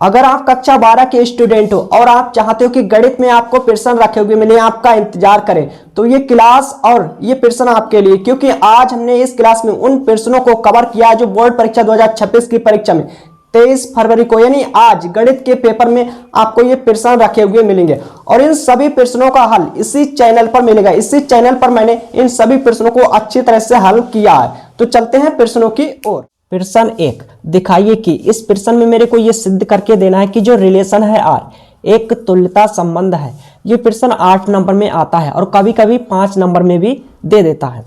अगर आप कक्षा 12 के स्टूडेंट हो और आप चाहते हो कि गणित में आपको प्रश्न रखे हुए मिले, आपका इंतजार करें, तो ये क्लास और ये प्रश्न आपके लिए, क्योंकि आज हमने इस क्लास में उन प्रश्नों को कवर किया जो बोर्ड परीक्षा 2026 की परीक्षा में 23 फरवरी को यानी आज गणित के पेपर में आपको ये प्रश्न रखे हुए मिलेंगे। और इन सभी प्रश्नों का हल इसी चैनल पर मिलेगा। इसी चैनल पर मैंने इन सभी प्रश्नों को अच्छी तरह से हल किया है। तो चलते हैं प्रश्नों की ओर। प्रश्न 1, दिखाइए कि इस प्रश्न में मेरे को यह सिद्ध करके देना है कि जो रिलेशन है आर एक तुल्यता संबंध है। यह प्रश्न 8 नंबर में आता है और कभी कभी 5 नंबर में भी दे देता है।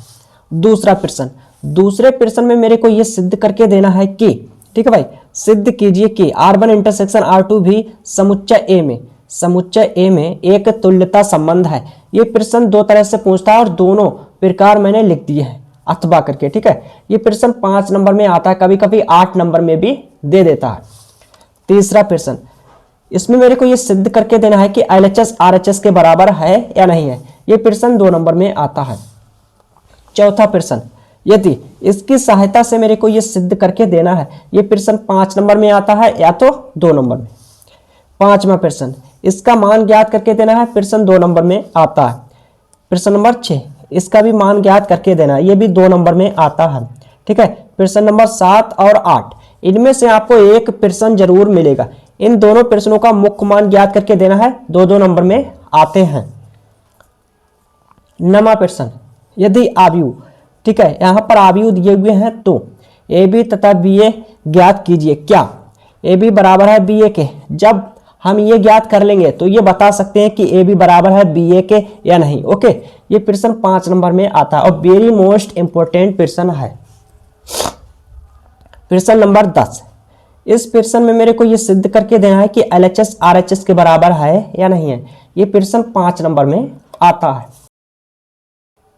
दूसरा प्रश्न, दूसरे प्रश्न में मेरे को यह सिद्ध करके देना है कि, ठीक है भाई, सिद्ध कीजिए कि R1 इंटरसेक्शन R2 भी समुच्चय ए में एक तुल्यता संबंध है। यह प्रश्न दो तरह से पूछता है और दोनों प्रकार मैंने लिख दिए हैं अथवा करके, ठीक है। ये प्रश्न 5 नंबर में आता है, कभी कभी 8 नंबर में भी दे देता है। तीसरा प्रश्न, इसमें मेरे को ये सिद्ध करके देना है कि LHS RHS के बराबर है या नहीं है। ये प्रश्न 2 नंबर में आता है। चौथा प्रश्न, यदि इसकी सहायता से मेरे को ये सिद्ध करके देना है। ये प्रश्न 5 नंबर में आता है या तो 2 नंबर में। पांचवा प्रश्न, इसका मान ज्ञात करके देना है। प्रश्न 2 नंबर में आता है। प्रश्न नंबर 6, इसका भी मान ज्ञात करके देना है। ये भी 2 नंबर में आता है, ठीक है। प्रश्न नंबर 7 और 8, इनमें से आपको एक प्रश्न जरूर मिलेगा। इन दोनों प्रश्नों का मुख्य मान ज्ञात करके देना है। 2-2 नंबर में आते हैं। 9वां प्रश्न, यदि आव्यूह, ठीक है, यहां पर आव्यूह दिए हुए हैं तो AB तथा BA ज्ञात कीजिए। क्या AB बराबर है BA के? जब हम ये ज्ञात कर लेंगे तो ये बता सकते हैं कि AB बराबर है BA के या नहीं। ओके, ये प्रश्न 5 नंबर में आता है और वेरी मोस्ट इंपोर्टेंट प्रश्न है। प्रश्न नंबर 10, इस प्रश्न में मेरे को ये सिद्ध करके देना है कि LHS RHS के बराबर है या नहीं है। ये प्रश्न 5 नंबर में आता है।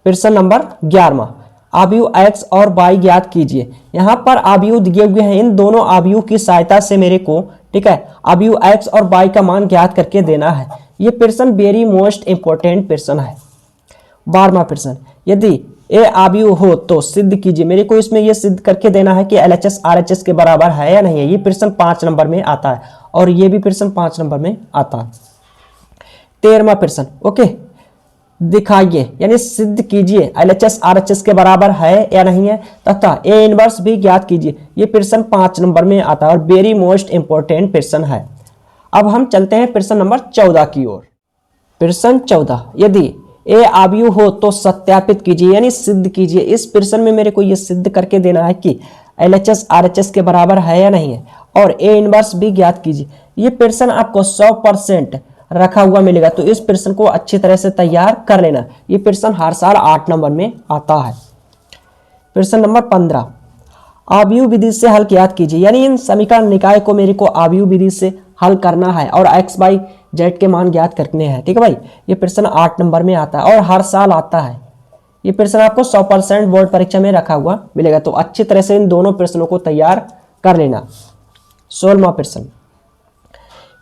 प्रश्न नंबर 11, आव्यूह X और Y ज्ञात कीजिए। यहाँ पर आव्यूह दिए हुए हैं। इन दोनों आव्यूह की सहायता से मेरे को, ठीक है, आव्यूह X और Y का मान ज्ञात करके देना है। ये प्रश्न वेरी मोस्ट इंपोर्टेंट प्रश्न है। 12वां प्रश्न, यदि ए आव्यूह हो तो सिद्ध कीजिए। मेरे को इसमें यह सिद्ध करके देना है कि LHS RHS के बराबर है या नहीं है। ये प्रश्न 5 नंबर में आता है और ये भी प्रश्न 5 नंबर में आता है। 13वां प्रश्न, ओके, दिखाइए यानी सिद्ध कीजिए LHS RHS के बराबर है या नहीं है तथा A इनवर्स भी ज्ञात कीजिए। ये प्रश्न 5 नंबर में आता है और वेरी मोस्ट इंपोर्टेंट प्रश्न है। अब हम चलते हैं प्रश्न नंबर 14 की ओर। प्रश्न 14, यदि A आव्यूह हो तो सत्यापित कीजिए यानी सिद्ध कीजिए। इस प्रश्न में मेरे को यह सिद्ध करके देना है कि LHS RHS के बराबर है या नहीं है और A इनवर्स भी ज्ञात कीजिए। ये प्रश्न आपको 100% रखा हुआ मिलेगा, तो इस प्रश्न को अच्छी तरह से तैयार कर लेना। ये प्रश्न हर साल 8 नंबर में आता है। प्रश्न नंबर 15, आव्यूह विधि से हल ज्ञात कीजिए यानी इन समीकरण निकाय को मेरे को आव्यूह विधि से हल करना है और X Y Z के मान ज्ञात करने हैं, ठीक है भाई। ये प्रश्न 8 नंबर में आता है और हर साल आता है। ये प्रश्न आपको 100% बोर्ड परीक्षा में रखा हुआ मिलेगा, तो अच्छी तरह से इन दोनों प्रश्नों को तैयार कर लेना। 16वां प्रश्न,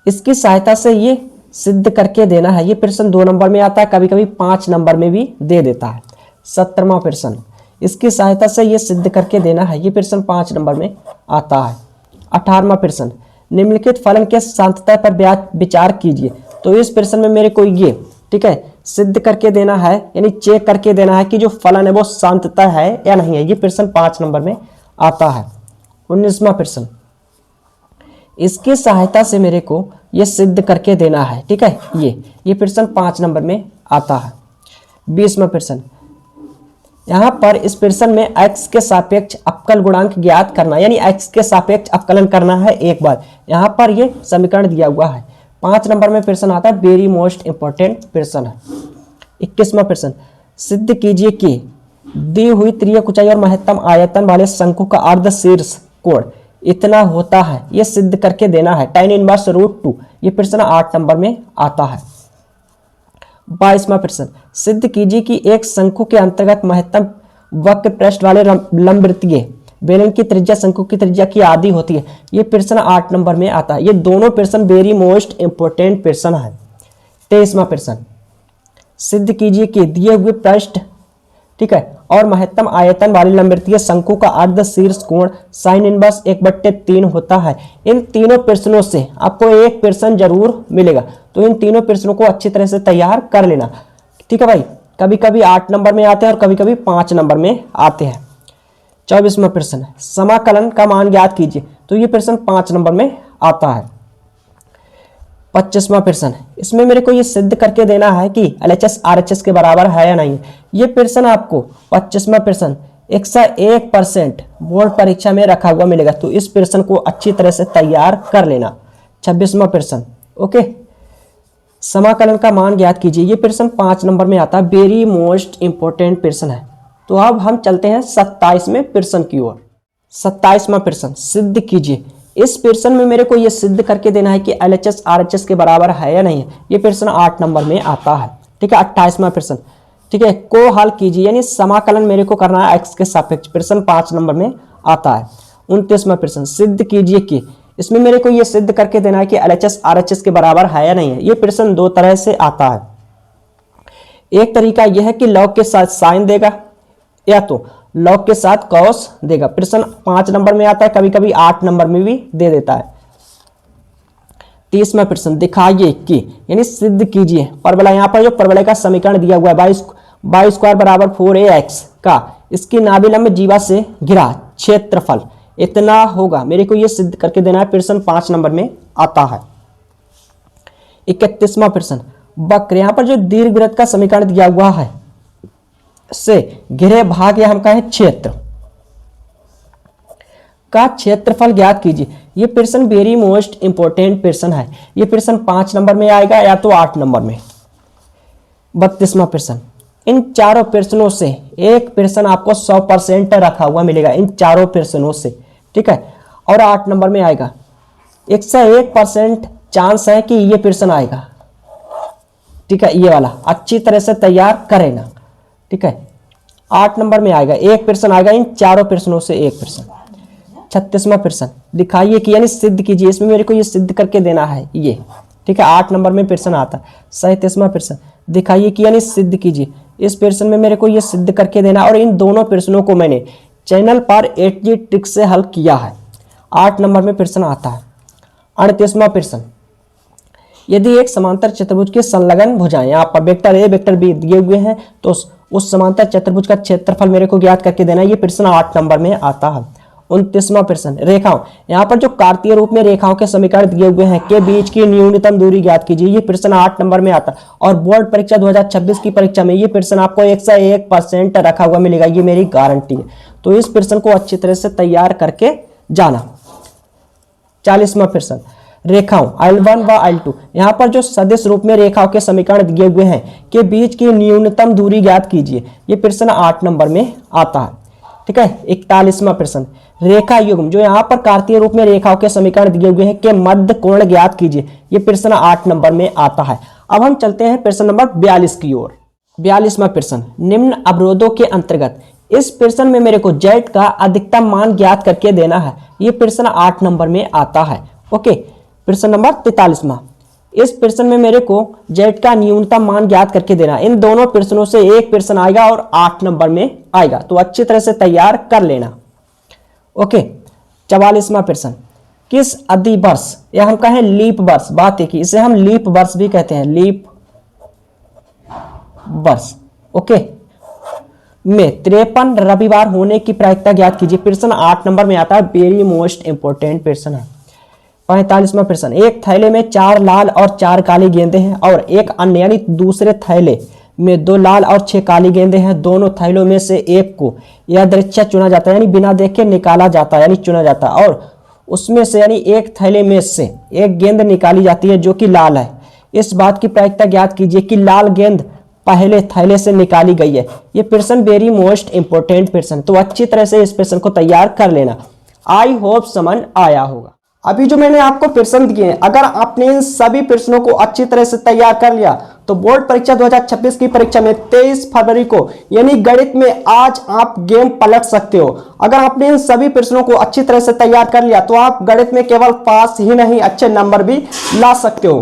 इसकी सहायता से ये सिद्ध करके देना है। ये प्रश्न 2 नंबर में आता है, कभी कभी 5 नंबर में भी दे देता है। 17वां प्रश्न, इसकी सहायता से ये सिद्ध करके देना है। ये प्रश्न 5 नंबर में आता है। 18वां प्रश्न, निम्नलिखित फलन के सांतता पर विचार कीजिए। तो इस प्रश्न में मेरे को ये, ठीक है, सिद्ध करके देना है यानी चेक करके देना है कि जो फलन है वो सांतता है या नहीं है। ये प्रश्न 5 नंबर में आता है। 19वां प्रश्न, इसकी सहायता से मेरे को ये सिद्ध करके देना है, ठीक है। ये प्रश्न 5 नंबर में आता है। 20वां प्रश्न, यहाँ पर इस प्रश्न में x के सापेक्ष अवकल गुणांक ज्ञात करना यानी x के सापेक्ष अवकलन करना है एक बार। यहाँ पर ये समीकरण दिया हुआ है। 5 नंबर में प्रश्न आता है, वेरी मोस्ट इंपोर्टेंट प्रश्न है। 21वां प्रश्न, सिद्ध कीजिए कि दी हुई त्रियक ऊंचाई और महत्तम आयतन वाले शंकु का अर्ध शीर्ष कोण इतना होता है। यह सिद्ध करके देना है। tan inverse √2। ये प्रश्न 8 नंबर में आता है। 22वां प्रश्न, सिद्ध कीजिए कि एक शंकु के अंतर्गत महत्तम वक्र पृष्ठ वाले लंबवृत्तीय बेलन की त्रिज्या शंकु की त्रिज्या की आधी होती है। ये प्रश्न 8 नंबर में आता है। ये दोनों प्रश्न वेरी मोस्ट इंपोर्टेंट प्रश्न है। 23वां प्रश्न, सिद्ध कीजिए कि दिए हुए पृष्ठ, ठीक है, और महत्तम आयतन वाली लंबवृत्तीय शंकु का अर्ध शीर्ष कोण साइन इनवर्स 1/3 होता है। इन तीनों प्रश्नों से आपको एक प्रश्न जरूर मिलेगा, तो इन तीनों प्रश्नों को अच्छी तरह से तैयार कर लेना। ठीक है भाई, कभी कभी 8 नंबर में आते हैं और कभी कभी 5 नंबर में आते हैं। 24वां प्रश्न, समाकलन का मान ज्ञात कीजिए। तो ये प्रश्न 5 नंबर में आता है। 25वां प्रश्न, इसमें मेरे को ये सिद्ध करके देना है कि LHS RHS के बराबर है या नहीं। ये प्रश्न आपको 25वां प्रश्न 101% बोर्ड परीक्षा में रखा हुआ मिलेगा, तो इस प्रश्न को अच्छी तरह से तैयार कर लेना। 26वां प्रश्न, ओके, समाकलन का मान ज्ञात कीजिए। ये प्रश्न 5 नंबर में आता है, वेरी मोस्ट इंपॉर्टेंट प्रश्न है। तो अब हम चलते हैं 27वें प्रश्न की ओर। 27वां प्रश्न, सिद्ध कीजिए। इस प्रश्न में मेरे को यह सिद्ध करके देना है कि LHS RHS के बराबर है या नहीं है। ये प्रश्न 8 नंबर में आता है। ठीक है, 28वां प्रश्न, ठीक है, को हल कीजिए, यानी समाकलन मेरे को करना है x के सापेक्ष। प्रश्न 5 नंबर में आता है। 29वां प्रश्न, सिद्ध कीजिए कि, इसमें मेरे को यह सिद्ध करके देना है कि LHS RHS के बराबर है या नहीं है। ये प्रश्न 2 तरह से आता है। एक तरीका यह है कि लॉग के साथ साइन देगा या तो लॉग के साथ कॉस देगा। प्रश्न 5 नंबर में आता है, कभी कभी 8 नंबर में भी दे देता है। 30वां प्रश्न, दिखाइए कि, यानी सिद्ध कीजिए परवलय, यहाँ पर जो परवलय का समीकरण दिया हुआ है y स्क्वायर बराबर 4ax का, इसकी नाभिलंब जीवा से घिरा क्षेत्रफल इतना होगा। मेरे को यह सिद्ध करके देना है। प्रश्न 5 नंबर में आता है। 31वां प्रश्न, वक्र, यहाँ पर जो दीर्घवृत्त का समीकरण दिया हुआ है से घिरे भाग या हम कहें क्षेत्र का क्षेत्रफल ज्ञात कीजिए। यह प्रश्न वेरी मोस्ट इंपोर्टेंट प्रश्न है। यह प्रश्न 5 नंबर में आएगा या तो 8 नंबर में। 32वां प्रश्न, इन चारों प्रश्नों से एक प्रश्न आपको 100% रखा हुआ मिलेगा, इन चारों प्रश्नों से। ठीक है, और 8 नंबर में आएगा। 101% चांस है कि यह प्रश्न आएगा। ठीक है, ये वाला अच्छी तरह से तैयार करेगा। ठीक है, 8 नंबर में आएगा, एक प्रश्न आएगा, इन चारों प्रश्नों से एक प्रश्न। 36वां प्रश्न, दिखाइए कि, यानी सिद्ध कीजिए। इसमें मेरे को ये सिद्ध करके देना है ये। ठीक है, 8 नंबर में प्रश्न आता है। 37वां प्रश्न, दिखाइए कि, यानी सिद्ध कीजिए। इस प्रश्न में मेरे को ये सिद्ध करके देना, और इन दोनों प्रश्नों को मैंने चैनल पर 8G ट्रिक से हल किया है। 8 नंबर में प्रश्न आता है। 38वां प्रश्न, यदि एक समांतर चतुर्भुज के संलग्न भुजाएं, यहाँ पर वेक्टर A वेक्टर B दिए हुए हैं, तो उस समांतर चतुर्भुज का क्षेत्रफल मेरे को ज्ञात करके देना है। ये प्रश्न 8 नंबर में आता है। 29वां प्रश्न, रेखाओं, यहाँ पर जो कार्तीय रूप में रेखाओं के समीकरण दिए हुए हैं के बीच की न्यूनतम दूरी ज्ञात कीजिए। ये प्रश्न 8 नंबर में आता है, और बोर्ड परीक्षा 2026 की परीक्षा में ये प्रश्न आपको 101% रखा हुआ मिलेगा, ये मेरी गारंटी है। तो इस प्रश्न को अच्छी तरह से तैयार करके जाना। 40वां प्रश्न, रेखाओं L1 व L2, यहाँ पर जो सदिश रूप में रेखाओं के समीकरण दिए हुए हैं के बीच की न्यूनतम दूरी ज्ञात कीजिए। ये प्रश्न 8 नंबर में आता है। ठीक है, 41वां प्रश्न, रेखा युग्म, जो यहाँ पर कार्तीय रूप में रेखाओं के समीकरण दिए हुए हैं के मध्य कोण ज्ञात कीजिए। ये प्रश्न 8 नंबर में आता है। अब हम चलते हैं प्रश्न नंबर 42 की ओर। 42वां प्रश्न, निम्न अवरोधों के अंतर्गत इस प्रश्न में मेरे को Z का अधिकतम मान ज्ञात करके देना है। ये प्रश्न 8 नंबर में आता है। ओके, प्रश्न नंबर 43वां, इस प्रश्न में मेरे को Z का न्यूनतम मान ज्ञात करके देना। इन दोनों प्रश्नों से एक प्रश्न आएगा और 8 नंबर में आएगा, तो अच्छी तरह से तैयार कर लेना। ओके, 44वां प्रश्न, किस अधिवर्ष या हम कहें लीप वर्ष, बात है कि इसे हम लीप वर्ष भी कहते हैं, लीप वर्ष, ओके, में 53 रविवार होने की प्रायिकता ज्ञात कीजिए। प्रश्न 8 नंबर में आता है, वेरी मोस्ट इंपोर्टेंट प्रश्न है। 45वां प्रश्न, एक थैले में 4 लाल और 4 काली गेंदें हैं, और एक अन्य यानी दूसरे थैले में 2 लाल और 6 काली गेंदें हैं। दोनों थैलों में से एक को यादृच्छा चुना जाता है, यानी बिना देखे निकाला जाता है, यानी चुना जाता है, और उसमें से यानी एक थैले में से एक गेंद निकाली जाती है जो कि लाल है। इस बात की प्रायिकता ज्ञात कीजिए कि लाल गेंद पहले थैले से निकाली गई है। ये प्रश्न वेरी मोस्ट इंपोर्टेंट प्रश्न, तो अच्छी तरह से इस प्रश्न को तैयार कर लेना। आई होप समझ आया होगा। अभी जो मैंने आपको प्रश्न दिए हैं, अगर आपने इन सभी प्रश्नों को अच्छी तरह से तैयार कर लिया तो बोर्ड परीक्षा 2026 की परीक्षा में 23 फरवरी को यानी गणित में आज आप गेम पलट सकते हो। अगर आपने इन सभी प्रश्नों को अच्छी तरह से तैयार कर लिया तो आप गणित में केवल पास ही नहीं अच्छे नंबर भी ला सकते हो।